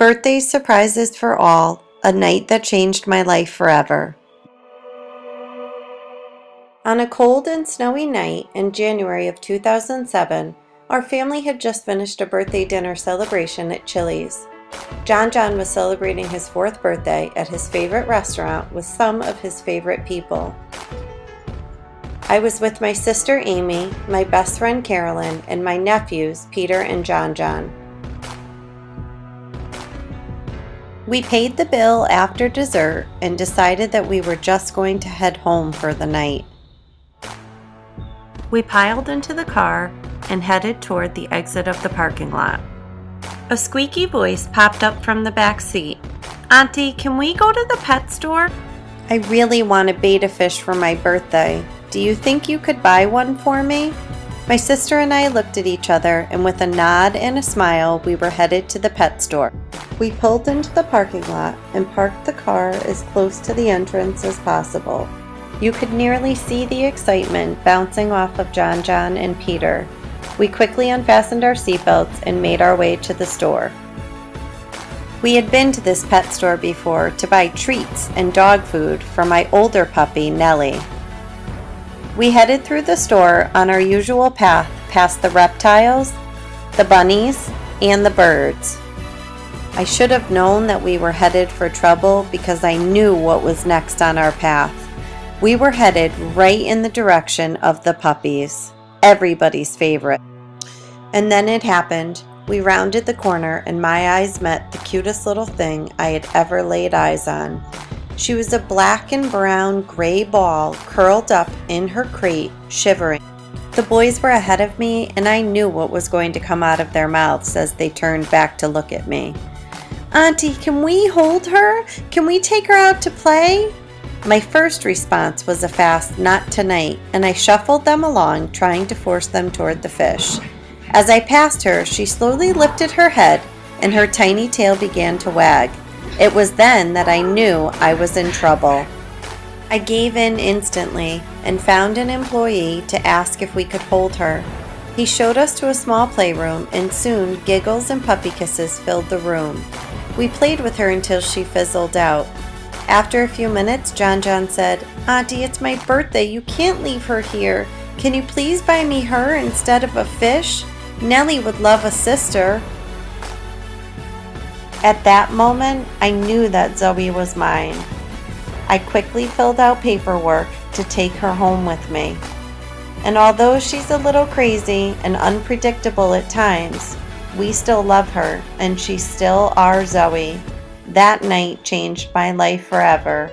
Birthday surprises for all, a night that changed my life forever. On a cold and snowy night in January of 2007, our family had just finished a birthday dinner celebration at Chili's. John was celebrating his 4th birthday at his favorite restaurant with some of his favorite people. I was with my sister Amy, my best friend Carolyn, and my nephews Peter and John. We paid the bill after dessert and decided that we were just going to head home for the night. We piled into the car and headed toward the exit of the parking lot. A squeaky voice popped up from the back seat. "Auntie, can we go to the pet store? I really want a betta fish for my birthday. Do you think you could buy one for me?" My sister and I looked at each other, and with a nod and a smile, we were headed to the pet store. We pulled into the parking lot and parked the car as close to the entrance as possible. You could nearly see the excitement bouncing off of John and Peter. We quickly unfastened our seatbelts and made our way to the store. We had been to this pet store before to buy treats and dog food for my older puppy, Nellie. We headed through the store on our usual path past the reptiles, the bunnies, and the birds. I should have known that we were headed for trouble because I knew what was next on our path. We were headed right in the direction of the puppies, everybody's favorite. And then it happened. We rounded the corner and my eyes met the cutest little thing I had ever laid eyes on. She was a black and brown gray ball curled up in her crate, shivering. The boys were ahead of me, and I knew what was going to come out of their mouths as they turned back to look at me. "Auntie, can we hold her? Can we take her out to play?" My first response was a fast "not tonight," and I shuffled them along, trying to force them toward the fish. As I passed her, she slowly lifted her head, and her tiny tail began to wag. It was then that I knew I was in trouble. I gave in instantly and found an employee to ask if we could hold her. He showed us to a small playroom, and soon giggles and puppy kisses filled the room. We played with her until she fizzled out. After a few minutes, John said, "Auntie, it's my birthday. You can't leave her here. Can you please buy me her instead of a fish? Nellie would love a sister." At that moment, I knew that Zoe was mine. I quickly filled out paperwork to take her home with me. And although she's a little crazy and unpredictable at times, we still love her, and she's still our Zoe. That night changed my life forever.